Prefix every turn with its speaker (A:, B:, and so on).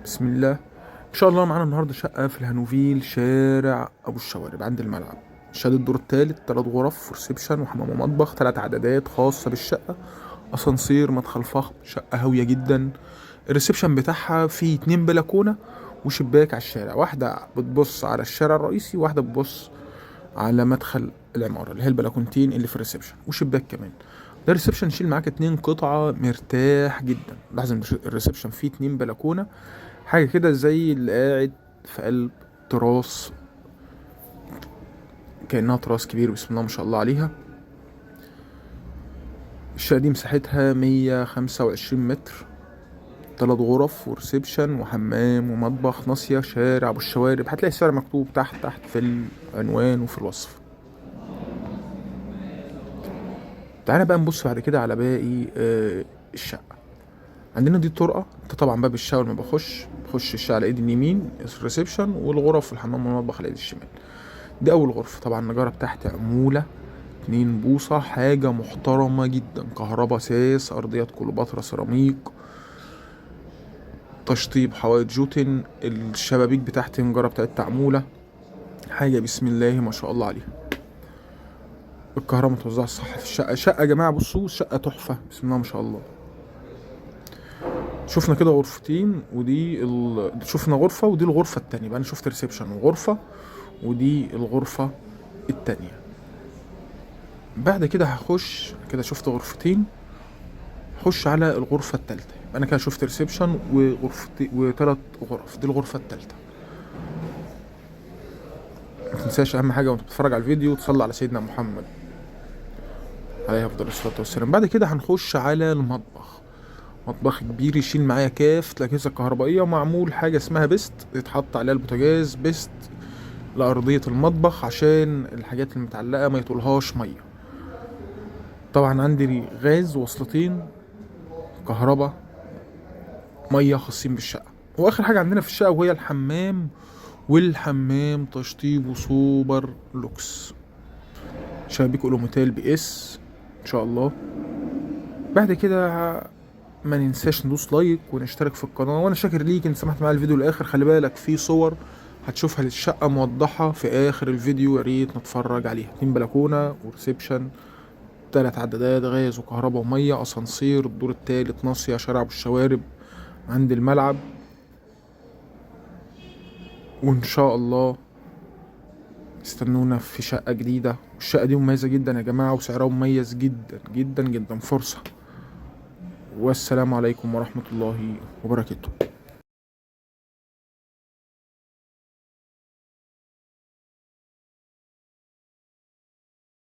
A: بسم الله. ان شاء الله معانا النهارده شقه في الهانوفيل، شارع ابو الشوارب عند الملعب. شقه الدور التالت، 3 غرف وريسبشن وحمام ومطبخ، 3 عدادات خاصه بالشقه، اسانسير، مدخل فخم. شقه هاويه جدا. الريسبشن بتاعها فيه 2 بلكونه وشباك على الشارع، واحده بتبص على الشارع الرئيسي، واحده بتبص على مدخل العماره اللي هي البلكونتين اللي في الريسبشن، وشباك كمان. ده الريسبشن يشيل معاك 2 قطعه مرتاح جدا. لاحظ ان الريسبشن فيه 2 بلكونه، حاجة كده زي اللي قاعد في قلب تراس، كأنها تراس كبير، بسم الله ما شاء الله عليها. الشقة دي مساحتها 125 متر، 3 غرف وريسبشن وحمام ومطبخ، ناصية شارع أبو الشوارب. هتلاقي السعر مكتوب تحت في العنوان وفي الوصف. تعالى بقى نبص بعد كده على باقي الشقة. عندنا دي الطرقة. انت طبعا باب الشقة لما بخش الشقة على ايدي اليمين الريسبشن، والغرف والحمام والمطبخ على ايدي الشمال. دي اول غرفة. طبعا النجارة بتاعت عمولة 2 بوصة، حاجة محترمة جدا. كهربا ساس، ارضيات كليوباترا سيراميك، تشطيب حوائط جوتن، الشبابيك بتاعت النجارة بتاعت عمولة، حاجة بسم الله ما شاء الله عليها. الكهرباء متوزعة صح في الشقة. شقة يا جماعة بصوا، شقة تحفة بسم الله ما شاء الله. شفنا كده غرفتين، شفنا غرفة ودي الغرفة التانية. بقى انا شفت ريسبشن وغرفة، ودي الغرفة التانية. بعد كده هخش كده، شفت غرفتين، خش على الغرفة التالتة. يبقى انا كده شفت ريسبشن وغرفتين و3 غرف، دي الغرفة التالتة. متنساش اهم حاجة وانت بتتفرج على الفيديو تصلي على سيدنا محمد عليه افضل الصلاة والسلام. بعد كده هنخش على المطبخ. مطبخ كبير يشيل معايا كافة الأجهزة الكهربائية، ومعمول حاجة اسمها بيست، يتحط عليها البوتاجاز بيست لأرضية المطبخ عشان الحاجات المتعلقة ما يطولهاش مية. طبعا عندي غاز، وصلتين كهرباء، مية خاصين بالشقة. وآخر حاجة عندنا في الشقة وهي الحمام. والحمام تشطيبه سوبر لوكس، شبابيك أولوميتال BS إن شاء الله. بعد كده ما ننساش ندوس لايك ونشترك في القناة، وانا شاكر ليك ان سمحت معايا الفيديو للاخر. خلي بالك في صور هتشوفها للشقة موضحة في اخر الفيديو، يا ريت نتفرج عليها. 2 بلكونة وريسبشن، 3 عدادات غاز وكهرباء ومية، اسانسير، الدور التالت، ناصية شارع ابو الشوارب عند الملعب. وان شاء الله استنونا في شقة جديدة. والشقة دي مميزة جدا يا جماعة، وسعرها مميز جدا جدا جدا، فرصة. والسلام عليكم ورحمة الله وبركاته.